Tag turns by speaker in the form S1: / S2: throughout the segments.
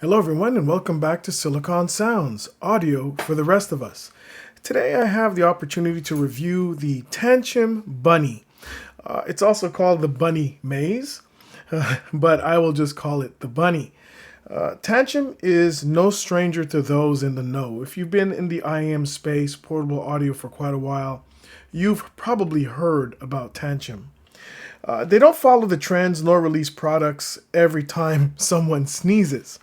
S1: Hello everyone and welcome back to Silicon Sounds, audio for the rest of us. Today I have the opportunity to review the Tanchjim Bunny. It's also called the Bunny Maze, but I will just call it the Bunny. Tanchjim is no stranger to those in the know. If you've been in the IAM space, portable audio, for quite a while, you've probably heard about Tanchjim. They don't follow the trends nor release products every time someone sneezes.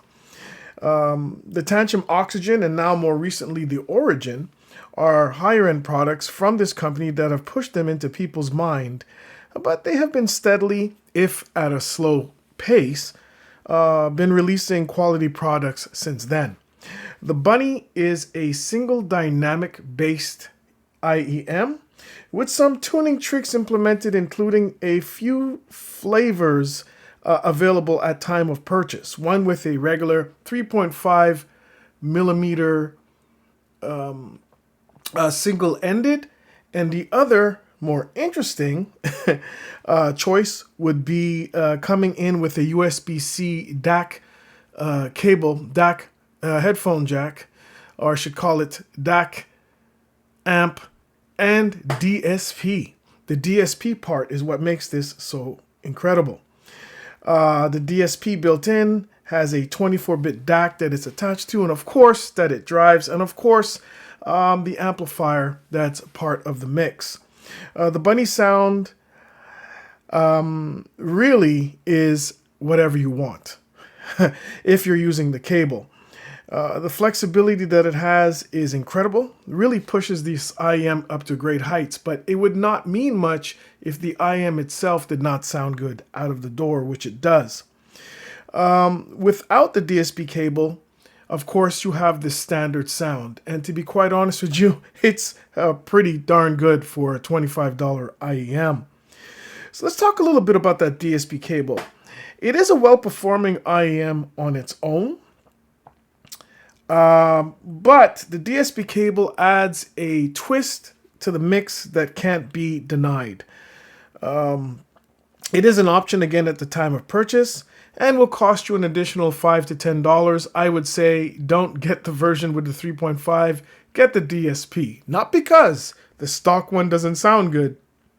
S1: The Tanchjim Oxygen and now more recently the Origin are higher end products from this company that have pushed them into people's mind, but they have been steadily, if at a slow pace, been releasing quality products since then. The Bunny is a single dynamic based IEM with some tuning tricks implemented, including a few flavors available at time of purchase. One with a regular 3.5 millimeter single-ended, and the other more interesting choice would be coming in with a USB-C DAC cable, DAC headphone jack, or I should call it DAC amp and DSP. The DSP part is what makes this so incredible. The DSP built in has a 24-bit DAC that it's attached to, and of course that it drives, and of course the amplifier that's part of the mix. The Bunny sound really is whatever you want if you're using the cable. The flexibility that it has is incredible. It really pushes this IM up to great heights, but it would not mean much if the IM itself did not sound good out of the door, which it does. Without the DSP cable, of course, you have the standard sound. And to be quite honest with you, it's pretty darn good for a $25 IEM. So let's talk a little bit about that DSP cable. It is a well-performing IEM on its own. But the DSP cable adds a twist to the mix that can't be denied. It is an option again at the time of purchase and will cost you an additional $5 to $10. I would say don't get the version with the 3.5, get the DSP. Not because the stock one doesn't sound good,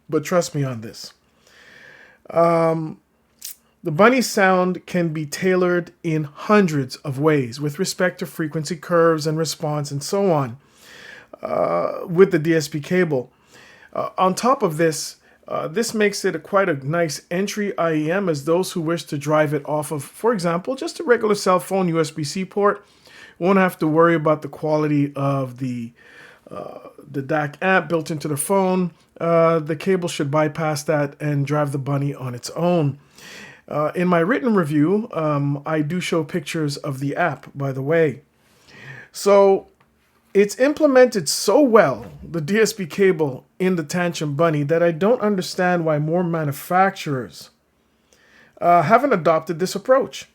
S1: but trust me on this. The Bunny sound can be tailored in hundreds of ways with respect to frequency curves and response and so on with the DSP cable. On top of this, this makes it quite a nice entry IEM as those who wish to drive it off of, for example, just a regular cell phone USB-C port won't have to worry about the quality of the DAC amp built into the phone. The cable should bypass that and drive the Bunny on its own. In my written review, I do show pictures of the app, by the way. So it's implemented so well, the DSP cable in the Tanchjim Bunny, that I don't understand why more manufacturers haven't adopted this approach.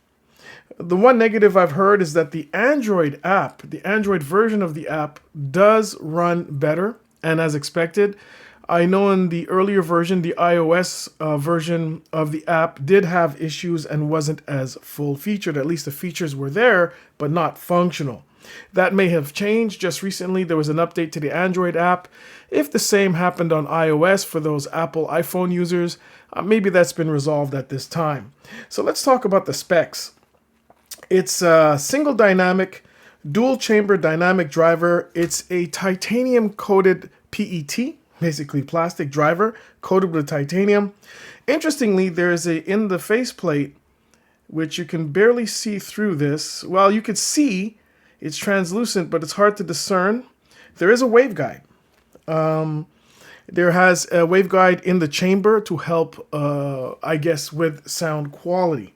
S1: The one negative I've heard is that the Android app, the Android version of the app, does run better, and as expected. I know in the earlier version, the iOS version of the app did have issues and wasn't as full-featured. At least the features were there, but not functional. That may have changed. Just recently, there was an update to the Android app. If the same happened on iOS for those Apple iPhone users, maybe that's been resolved at this time. So let's talk about the specs. It's a single dynamic, dual chamber dynamic driver. It's a titanium-coated PET. Basically plastic driver coated with titanium. Interestingly, there's in the faceplate, which you can barely see through this. Well, you could see it's translucent, but it's hard to discern. There is a waveguide. There has a waveguide in the chamber to help, I guess, with sound quality.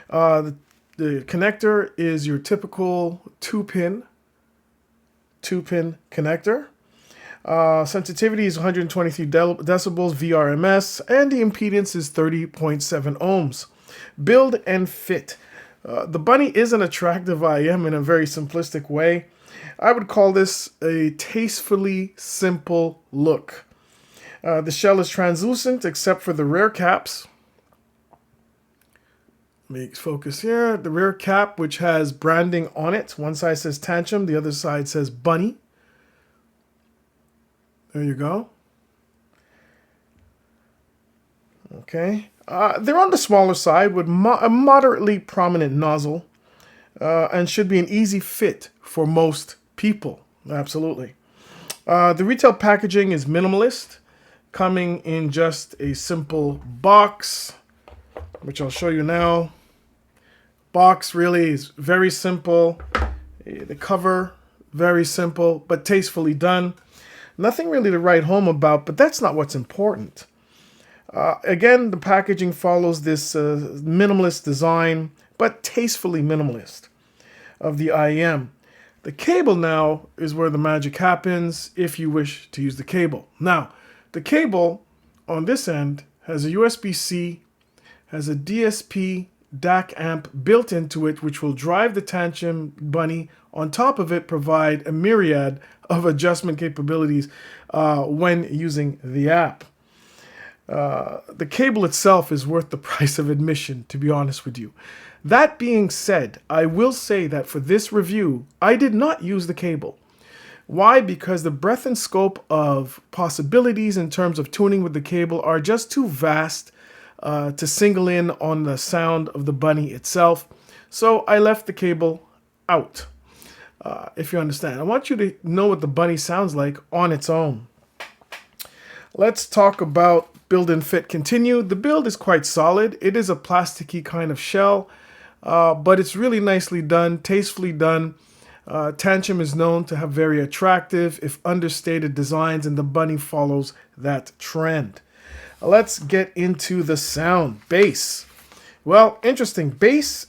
S1: The connector is your typical two-pin connector. Sensitivity is 123 decibels VRMS, and the impedance is 30.7 ohms. Build and fit. The Bunny is an attractive IM in a very simplistic way. I would call this a tastefully simple look. The shell is translucent except for the rear caps. Make focus here. The rear cap, which has branding on it. One side says Tanchjim, the other side says Bunny. There you go. Okay. They're on the smaller side with a moderately prominent nozzle and should be an easy fit for most people. Absolutely. The retail packaging is minimalist, coming in just a simple box, which I'll show you now. Box really is very simple. The cover, very simple, but tastefully done. Nothing really to write home about, but that's not what's important. Again, the packaging follows this minimalist design, but tastefully minimalist of the IEM. The cable now is where the magic happens if you wish to use the cable. Now, the cable on this end has a USB-C, has a DSP DAC amp built into it, which will drive the Tanchjim Bunny. On top of it, provide a myriad of adjustment capabilities when using the app. The cable itself is worth the price of admission, to be honest with you. That being said, I will say that for this review, I did not use the cable. Why? Because the breadth and scope of possibilities in terms of tuning with the cable are just too vast to single in on the sound of the Bunny itself. So I left the cable out, if you understand. I want you to know what the Bunny sounds like on its own. Let's talk about build and fit continue. The build is quite solid. It is a plasticky kind of shell, but it's really nicely done, tastefully done. Tanchjim is known to have very attractive, if understated, designs, and the Bunny follows that trend. Let's get into the sound. Bass. Well, interesting. Bass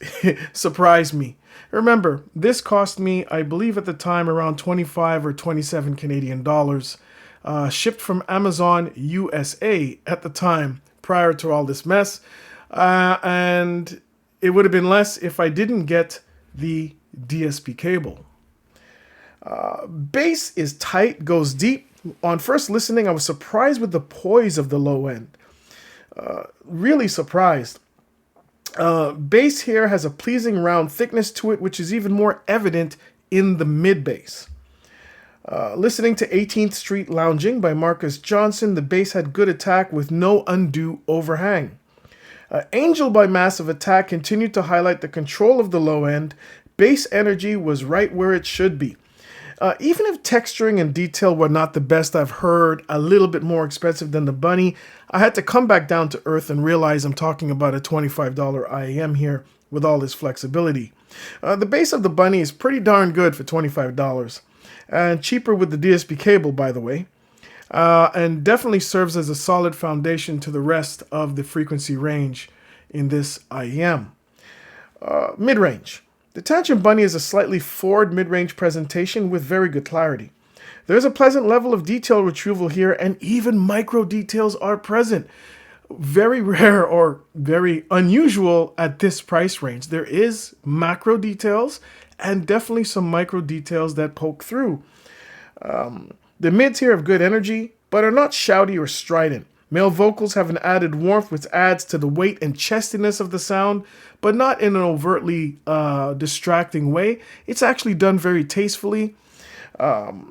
S1: surprised me. Remember, this cost me, I believe at the time, around 25 or 27 Canadian dollars. Shipped from Amazon USA at the time, prior to all this mess. And it would have been less if I didn't get the DSP cable. Bass is tight, goes deep. On first listening, I was surprised with the poise of the low end. Really surprised. Bass here has a pleasing round thickness to it, which is even more evident in the mid bass. Listening to 18th Street Lounging by Marcus Johnson, the bass had good attack with no undue overhang. Angel by Massive Attack continued to highlight the control of the low end. Bass energy was right where it should be. Even if texturing and detail were not the best I've heard, a little bit more expensive than the Bunny, I had to come back down to earth and realize I'm talking about a $25 IEM here with all this flexibility. The bass of the Bunny is pretty darn good for $25, and cheaper with the DSP cable, by the way, and definitely serves as a solid foundation to the rest of the frequency range in this IEM. Mid-range. The Tanchjim Bunny is a slightly forward mid-range presentation with very good clarity. There's a pleasant level of detail retrieval here, and even micro details are present. Very rare or very unusual at this price range. There is macro details and definitely some micro details that poke through. The mids here have good energy, but are not shouty or strident. Male vocals have an added warmth which adds to the weight and chestiness of the sound, but not in an overtly distracting way. It's actually done very tastefully.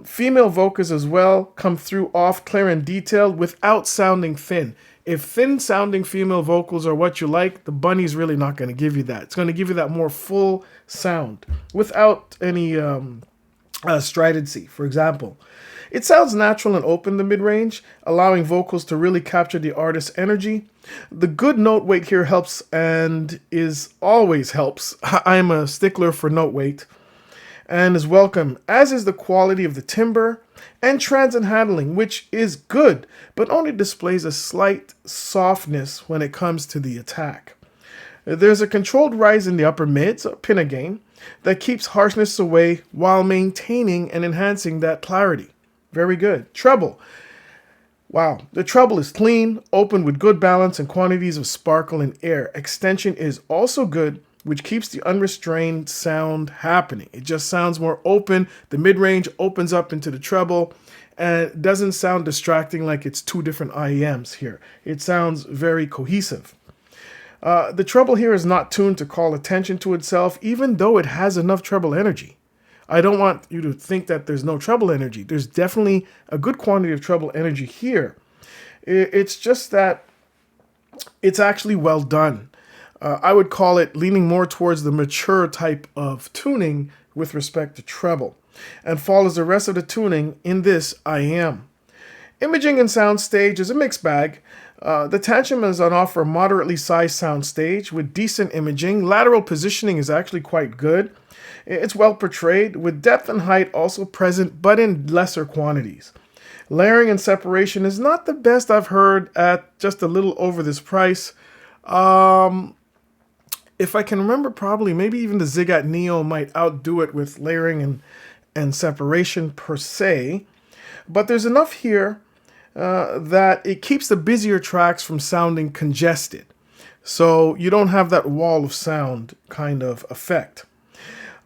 S1: Female vocals as well come through off clear and detailed without sounding thin. If thin-sounding female vocals are what you like, the Bunny's really not going to give you that. It's going to give you that more full sound without any stridency, for example. It sounds natural and open, the mid-range, allowing vocals to really capture the artist's energy. The good note weight here helps and always helps. I'm a stickler for note weight and is welcome, as is the quality of the timbre and transit handling, which is good, but only displays a slight softness when it comes to the attack. There's a controlled rise in the upper mids, or pinna gain, that keeps harshness away while maintaining and enhancing that clarity. Very good. Treble. Wow. The treble is clean, open with good balance and quantities of sparkle and air. Extension is also good, which keeps the unrestrained sound happening. It just sounds more open. The mid-range opens up into the treble and it doesn't sound distracting like it's two different IEMs here. It sounds very cohesive. The treble here is not tuned to call attention to itself, even though it has enough treble energy. I don't want you to think that there's no treble energy. There's definitely a good quantity of treble energy here. It's just that it's actually well done. I would call it leaning more towards the mature type of tuning with respect to treble, and follows the rest of the tuning in this I am. Imaging and soundstage is a mixed bag. The Tanchjim is on offer a moderately sized soundstage with decent imaging. Lateral positioning is actually quite good. It's well portrayed, with depth and height also present, but in lesser quantities. Layering and separation is not the best I've heard at just a little over this price. If I can remember probably, maybe even the Zigat Neo might outdo it with layering and separation per se. But there's enough here that it keeps the busier tracks from sounding congested. So you don't have that wall of sound kind of effect.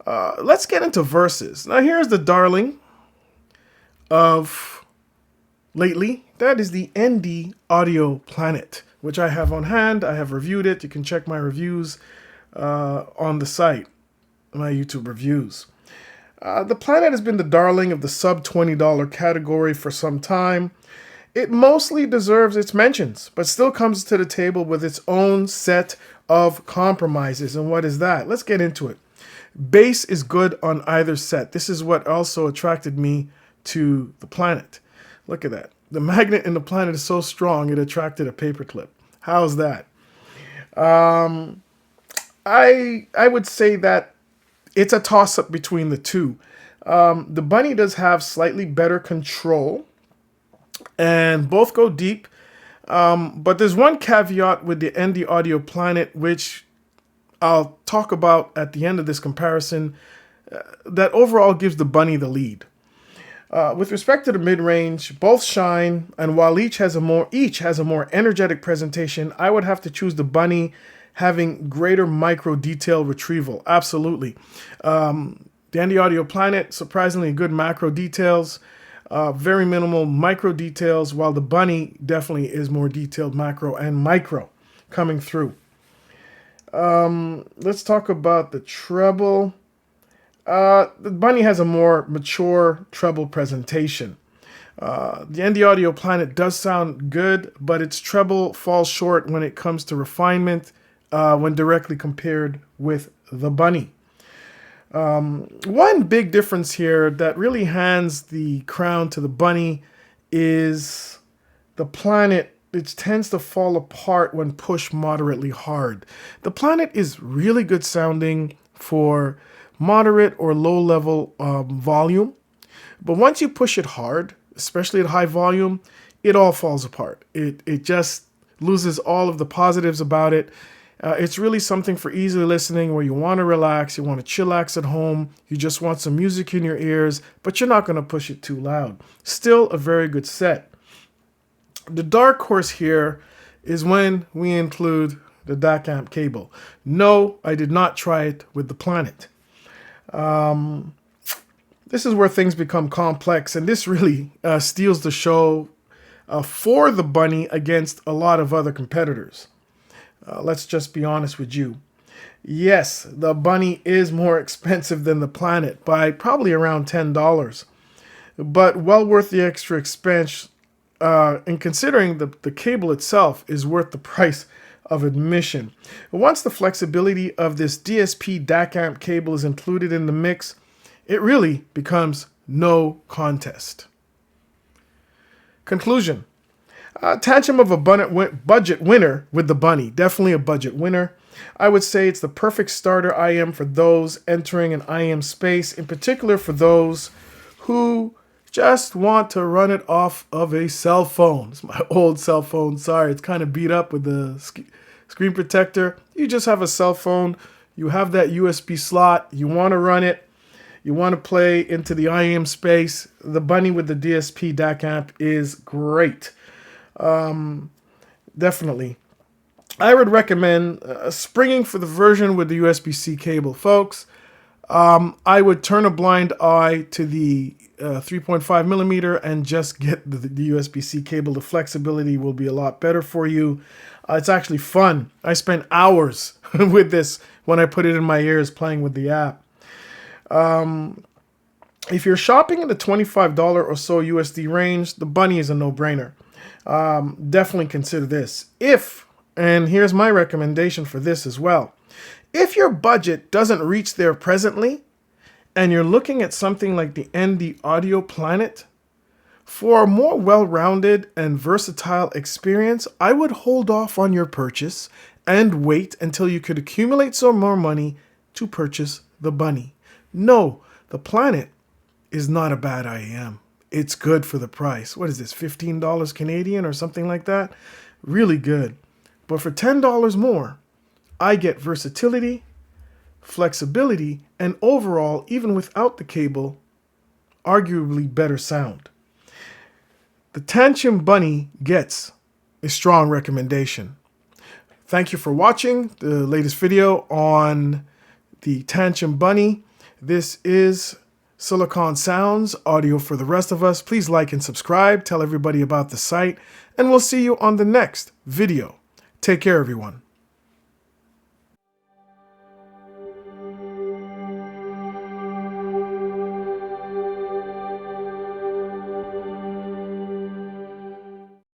S1: Let's get into verses. Now here's the darling of lately. That is the ND Audio Planet, which I have on hand. I have reviewed it. You can check my reviews on the site, my YouTube reviews. The Planet has been the darling of the sub $20 category for some time. It mostly deserves its mentions, but still comes to the table with its own set of compromises. And what is that? Let's get into it. Bass is good on either set. This is what also attracted me to the Planet. Look at that. The magnet in the Planet is so strong it attracted a paperclip. How's that? I would say that it's a toss-up between the two. The Bunny does have slightly better control, and both go deep. But there's one caveat with the ND Audio Planet, which I'll talk about at the end of this comparison, that overall gives the Bunny the lead. With respect to the mid-range, both shine, and while each has a more energetic presentation, I would have to choose the Bunny, having greater micro detail retrieval. Absolutely. The ND Audio Planet, surprisingly good macro details, very minimal micro details, while the Bunny definitely is more detailed macro and micro coming through. Let's talk about the treble. The Bunny has a more mature treble presentation. The ND Audio Planet does sound good, but its treble falls short when it comes to refinement when directly compared with the Bunny. One big difference here that really hands the crown to the Bunny is the Planet. It tends to fall apart when pushed moderately hard. The Planet is really good sounding for moderate or low level volume, but once you push it hard, especially at high volume, it all falls apart. It just loses all of the positives about it. It's really something for easy listening where you want to relax, you want to chillax at home, you just want some music in your ears, but you're not going to push it too loud. Still a very good set. The dark horse here is when we include the DAC amp cable. No, I did not try it with the Planet. This is where things become complex, and this really steals the show for the Bunny against a lot of other competitors. Let's just be honest with you. Yes, the Bunny is more expensive than the Planet by probably around $10, but well worth the extra expense, and considering the cable itself is worth the price of admission. Once the flexibility of this DSP DAC amp cable is included in the mix, it really becomes no contest. Conclusion. Tanchjim of a budget winner with the Bunny. Definitely a budget winner. I would say it's the perfect starter IM for those entering an IM space, in particular for those who just want to run it off of a cell phone. It's my old cell phone. Sorry, it's kind of beat up with the screen protector. You just have a cell phone. You have that USB slot. You want to run it. You want to play into the IM space. The Bunny with the DSP DAC amp is great. Definitely. I would recommend springing for the version with the USB-C cable, folks. I would turn a blind eye to the 3.5 millimeter and just get the USB-C cable. The flexibility will be a lot better for you. It's actually fun. I spent hours with this when I put it in my ears playing with the app. If you're shopping in the $25 or so USD range, the Bunny is a no-brainer. Definitely consider this. And here's my recommendation for this as well. If your budget doesn't reach there presently, and you're looking at something like the ND Audio Planet, for a more well-rounded and versatile experience, I would hold off on your purchase and wait until you could accumulate some more money to purchase the Bunny. No, the Planet is not a bad IEM. It's good for the price. What is this, $15 Canadian or something like that? Really good. But for $10 more, I get versatility, flexibility, and overall, even without the cable, arguably better sound. The Tanchjim Bunny gets a strong recommendation. Thank you for watching the latest video on the Tanchjim Bunny. This is Silicon Sounds, audio for the rest of us. Please like and subscribe, tell everybody about the site, and we'll see you on the next video. Take care, everyone.